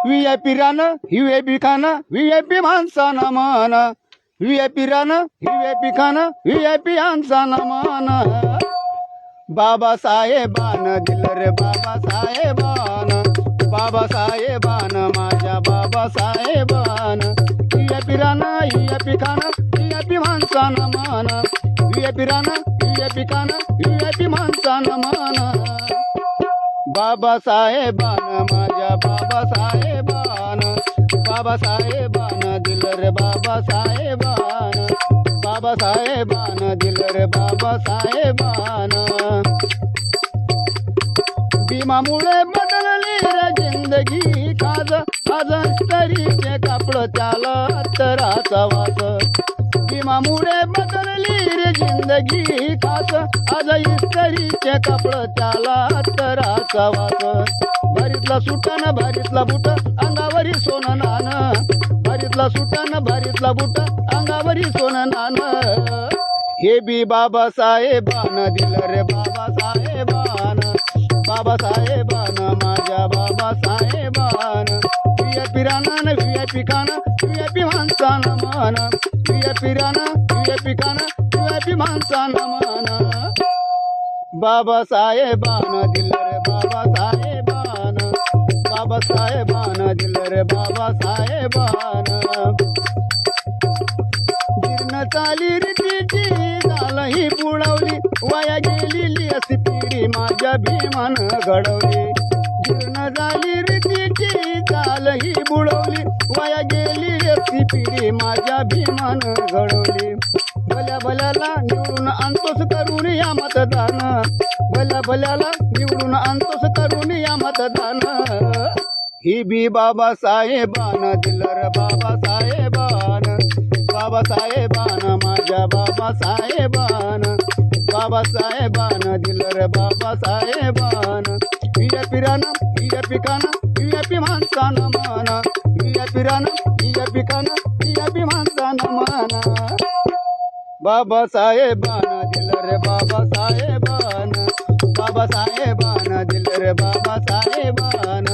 VIP रानं VIP खानं VIP माणसानं मान VIP रानं VIP खानं VIP माणसानं मान बाबासाहेबानं दिलं रे बाबासाहेबानं बाबासाहेबानं माझ्या बाबासाहेबानं VIP रानं VIP खानं VIP माणसानं मान VIP रानं VIP खानं VIP माणसानं मान बाबासाहेबानं माझ्या बाबासाहेबानं बाबासाहेबानं दिलं रे बाबासाहेबानं बाबासाहेबानं दिलं रे बाबासाहेबानं भीमामुळे बदलली रे जिंदगी काज आज तरीचे कापड चालत राचा वाच भीमामुळे बदलली रे जिंदगी काच आज इस्त्रीचे कपड चालत राचा वाच भरीतला सुटन भरीतला बुट अंगावरी सोनं नान भरीतला सुटन भरीतला बुट अंगावरी सोनं नान हे बी बाबासाहेबानं दिलं रे बाबासाहेबानं बाबासाहेबानं माझ्या बाबासाहेबानं VIP रानं VIP खानं VIP माणसानं मान VIP रानं VIP खानं VIP माणसानं मान बाबासाहेबानं दिलं रे बाबासाहेबानं बाबासाहेबानं दिलं रे बाबासाहेबानं जीर्ण चाली रीतीची झालं ही बुडवली वाया गेलेली अशी पिढी माझ्या भीमानं घडवली जीर्ण झाली रीतीची चाल ही बुडवली वाया गेली अशी पिढी माझ्या भीमानं घडवली भल्या भल्याला निवडून आणतोस करून या मतदान भल्या भल्याला निवडून आणतोस करून या मतदान ही बी बाबासाहेबानं दिलं रे बाबासाहेबानं बाबासाहेबानं माझ्या बाबासाहेबानं बाबासाहेबानं दिलं रे बाबासाहेबानं VIP रानं VIP खानं VIP माणसानं मान VIP रानं VIP खानं VIP माणसानं मान बाबासाहेबानं दिलं रे बाबासाहेबानं बाबासाहेबानं दिलं रे बाबासाहेबानं